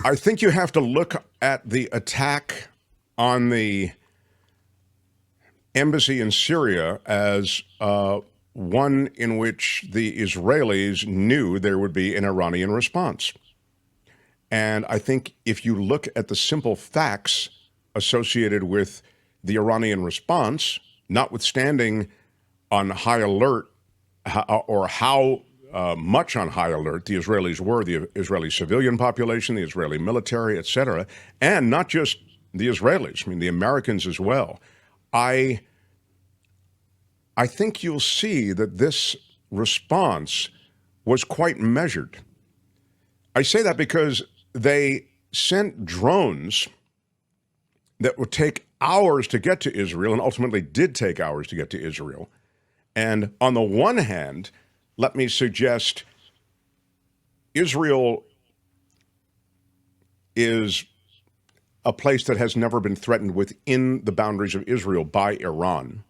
I think you have to look at the attack on the embassy in Syria as one in which the Israelis knew there would be an Iranian response. And I think if you look at the simple facts associated with the Iranian response, notwithstanding on high alert or how much on high alert the Israelis were, the Israeli civilian population, the Israeli military, etc., and not just the Israelis, I mean, the Americans as well. I think you'll see that this response was quite measured. I say that because they sent drones that would take hours to get to Israel and ultimately did take hours to get to Israel. And on the one hand, let me suggest Israel is a place that has never been threatened within the boundaries of Israel by Iran.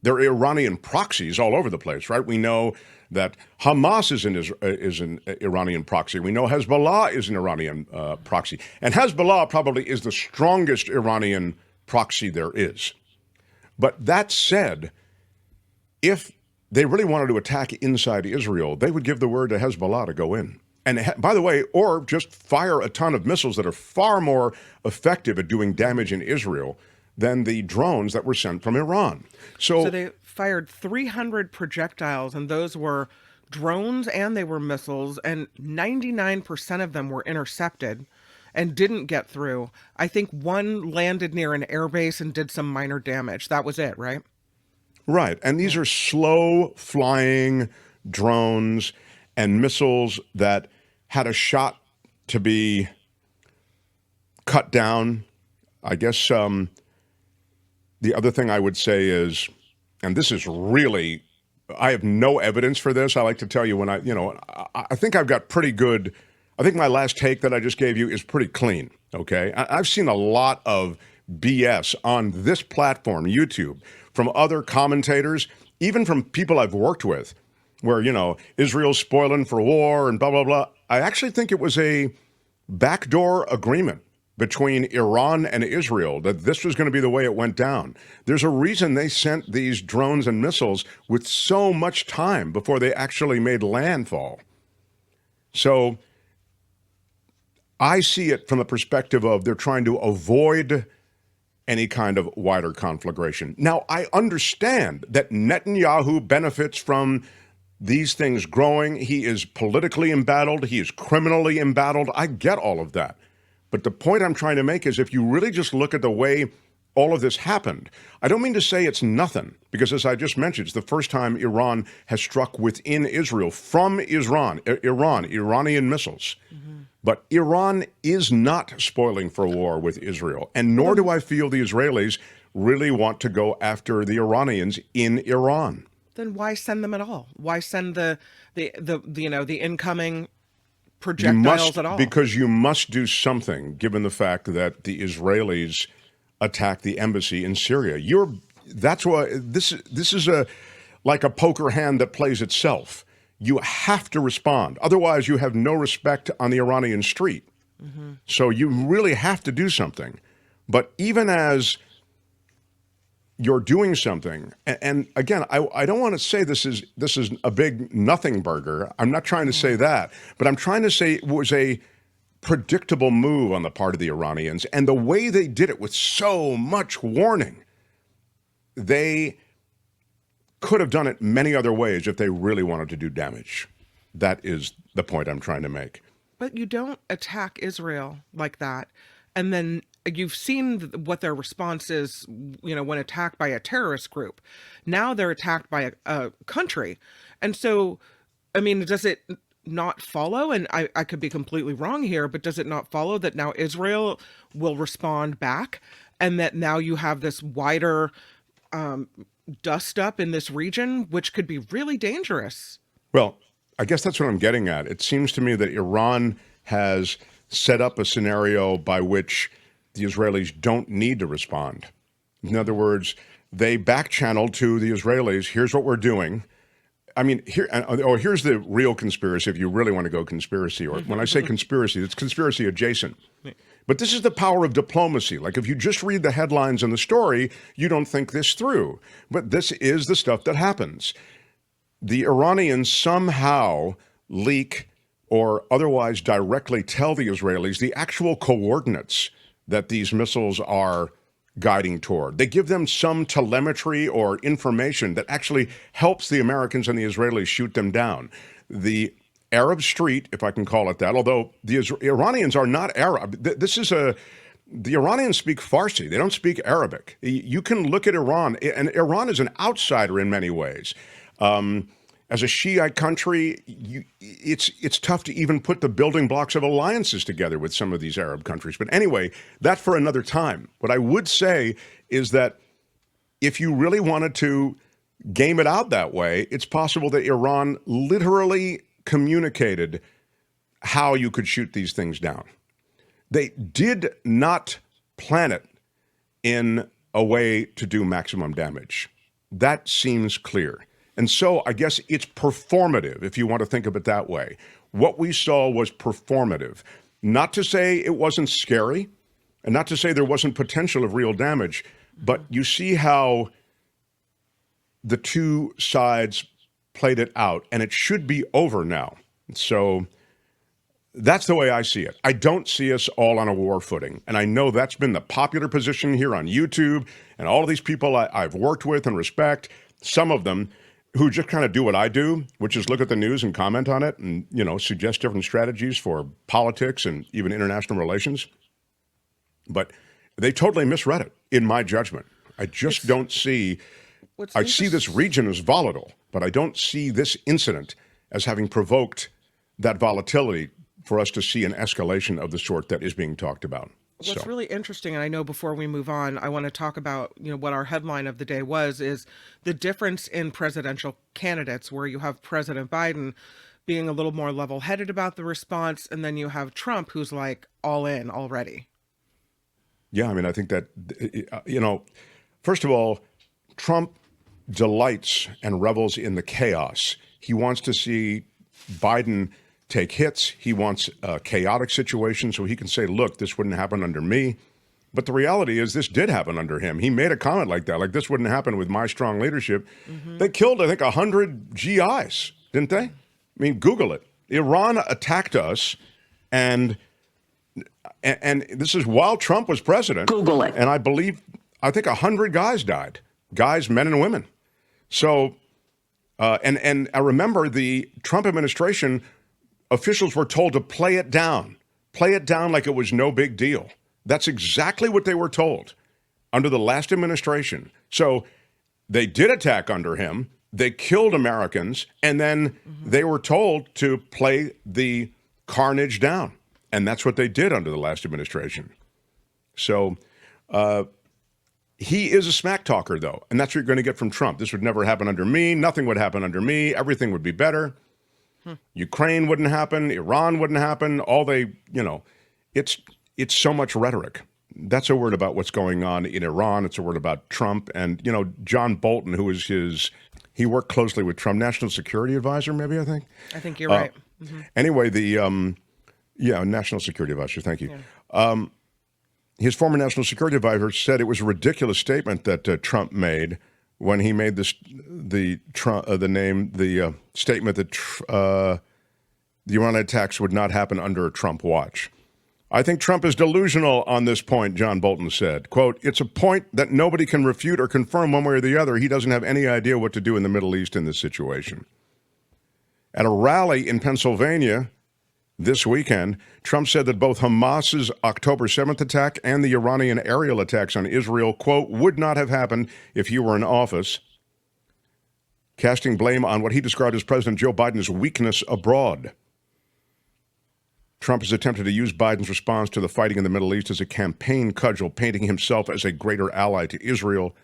There are Iranian proxies all over the place, right? We know that Hamas is an Iranian proxy. We know Hezbollah is an Iranian proxy. And Hezbollah probably is the strongest Iranian proxy there is. But that said, if they really wanted to attack inside Israel, they would give the word to Hezbollah to go in. And by the way, or just fire a ton of missiles that are far more effective at doing damage in Israel than the drones that were sent from Iran. So they fired 300 projectiles, and those were drones and they were missiles, and 99% of them were intercepted and didn't get through. I think one landed near an airbase and did some minor damage. That was it, right? Right. And these are slow flying drones and missiles that had a shot to be cut down. I guess the other thing I would say is, and this is really, I have no evidence for this. I like to tell you when I think I've got pretty good, I think my last take that I just gave you is pretty clean, okay? I've seen a lot of BS on this platform, YouTube, from other commentators, even from people I've worked with, where, Israel's spoiling for war and blah, blah, blah. I actually think it was a backdoor agreement between Iran and Israel that this was going to be the way it went down. There's a reason they sent these drones and missiles with so much time before they actually made landfall. So I see it from the perspective of they're trying to avoid any kind of wider conflagration. Now, I understand that Netanyahu benefits from these things growing. He is politically embattled. He is criminally embattled. I get all of that. But the point I'm trying to make is if you really just look at the way all of this happened, I don't mean to say it's nothing, because as I just mentioned, it's the first time Iran has struck within Israel from Iranian missiles. Mm-hmm. But Iran is not spoiling for war with Israel, and nor do I feel the Israelis really want to go after the Iranians in Iran. Then why send them at all? Why send the incoming projectiles at all? Because you must do something, given the fact that the Israelis attacked the embassy in Syria. That's why this is like a poker hand that plays itself. You have to respond. Otherwise, you have no respect on the Iranian street. Mm-hmm. So you really have to do something. But even as you're doing something, and again, I don't want to say this is a big nothing burger. I'm not trying to say that, but I'm trying to say it was a predictable move on the part of the Iranians, and the way they did it with so much warning, they could have done it many other ways if they really wanted to do damage. That is the point I'm trying to make. But you don't attack Israel like that, and then you've seen what their response is, when attacked by a terrorist group. Now they're attacked by a country. And so, I mean, does it not follow, and I could be completely wrong here, but does it not follow that now Israel will respond back, and that now you have this wider dust up in this region, which could be really dangerous? Well, I guess that's what I'm getting at. It seems to me that Iran has set up a scenario by which the Israelis don't need to respond. In other words, they back-channeled to the Israelis, here's what we're doing. I mean, here's the real conspiracy if you really want to go conspiracy. Or when I say conspiracy, it's conspiracy adjacent. But this is the power of diplomacy. Like if you just read the headlines and the story, you don't think this through. But this is the stuff that happens. The Iranians somehow leak or otherwise directly tell the Israelis the actual coordinates that these missiles are guiding toward. They give them some telemetry or information that actually helps the Americans and the Israelis shoot them down. The Arab Street, if I can call it that, although the Iranians are not Arab. The Iranians speak Farsi. They don't speak Arabic. You can look at Iran, and Iran is an outsider in many ways. As a Shiite country, it's tough to even put the building blocks of alliances together with some of these Arab countries. But anyway, that's for another time. What I would say is that if you really wanted to game it out that way, it's possible that Iran literally communicated how you could shoot these things down. They did not plan it in a way to do maximum damage. That seems clear. And so I guess it's performative, if you want to think of it that way. What we saw was performative. Not to say it wasn't scary, and not to say there wasn't potential of real damage, but you see how the two sides played it out, and it should be over now. So that's the way I see it. I don't see us all on a war footing. And I know that's been the popular position here on YouTube, and all of these people I've worked with and respect, some of them who just kind of do what I do, which is look at the news and comment on it and, suggest different strategies for politics and even international relations. But they totally misread it, in my judgment. I just don't see... I see this region as volatile, but I don't see this incident as having provoked that volatility for us to see an escalation of the sort that is being talked about. What's really interesting, and I know before we move on, I want to talk about, what our headline of the day was, is the difference in presidential candidates, where you have President Biden being a little more level-headed about the response, and then you have Trump, who's like all in already. Yeah, I mean, I think that, first of all, Trump delights and revels in the chaos. He wants to see Biden take hits. He wants a chaotic situation so he can say, look, this wouldn't happen under me. But the reality is this did happen under him. He made a comment like that, like this wouldn't happen with my strong leadership. Mm-hmm. They killed, I think, 100 GIs, didn't they? I mean, Google it. Iran attacked us, and this is while Trump was president. Google it. And I think 100 guys died. Guys, men and women. So, and I remember the Trump administration officials were told to play it down like it was no big deal. That's exactly what they were told under the last administration. So they did attack under him. They killed Americans, and then they were told to play the carnage down. And that's what they did under the last administration. So, he is a smack talker, though, and that's what you're going to get from Trump. This would never happen under me. Nothing would happen under me. Everything would be better. Ukraine wouldn't happen. Iran wouldn't happen. It's so much rhetoric. That's a word about what's going on in Iran. It's a word about Trump. And, John Bolton, who is he worked closely with Trump, National Security Advisor, maybe, I think. I think you're right. Anyway, National Security Advisor. Thank you. Yeah. His former National Security Advisor said it was a ridiculous statement that Trump made when he made statement that the Iran attacks would not happen under a Trump watch. I think Trump is delusional on this point, John Bolton said. Quote, it's a point that nobody can refute or confirm one way or the other. He doesn't have any idea what to do in the Middle East in this situation. At a rally in Pennsylvania this weekend, Trump said that both Hamas's October 7th attack and the Iranian aerial attacks on Israel, quote, would not have happened if he were in office, casting blame on what he described as President Joe Biden's weakness abroad. Trump has attempted to use Biden's response to the fighting in the Middle East as a campaign cudgel, painting himself as a greater ally to Israel.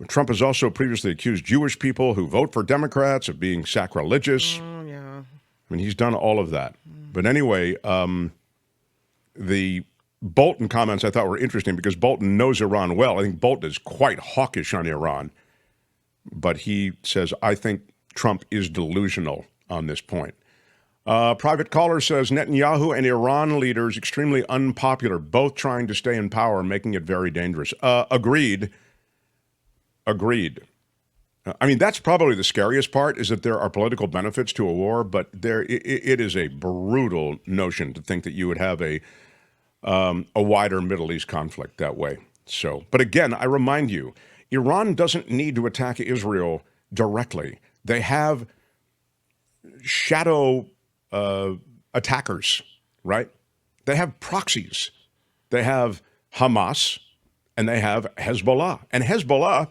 Trump has also previously accused Jewish people who vote for Democrats of being sacrilegious. Yeah. I mean, he's done all of that. But anyway, the Bolton comments I thought were interesting because Bolton knows Iran well. I think Bolton is quite hawkish on Iran. but he says, I think Trump is delusional on this point. Private caller says Netanyahu and Iran leaders extremely unpopular, both trying to stay in power, making it very dangerous. Agreed. I mean, that's probably the scariest part, is that there are political benefits to a war, but it is a brutal notion to think that you would have a wider Middle East conflict that way. So, but again, I remind you, Iran doesn't need to attack Israel directly. They have shadow attackers, right? They have proxies. They have Hamas and they have Hezbollah. And Hezbollah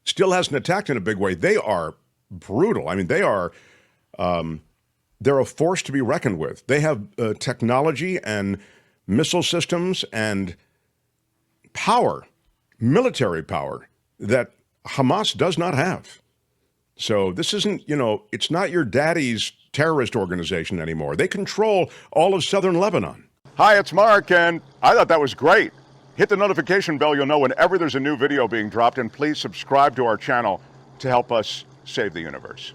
still hasn't attacked in a big way. They are brutal. I mean, they're a force to be reckoned with. They have technology and missile systems and power, military power, that Hamas does not have. So this isn't, it's not your daddy's terrorist organization anymore. They control all of southern Lebanon. Hi, it's Mark, and I thought that was great. Hit the notification bell. You'll know whenever there's a new video being dropped, and please subscribe to our channel to help us save the universe.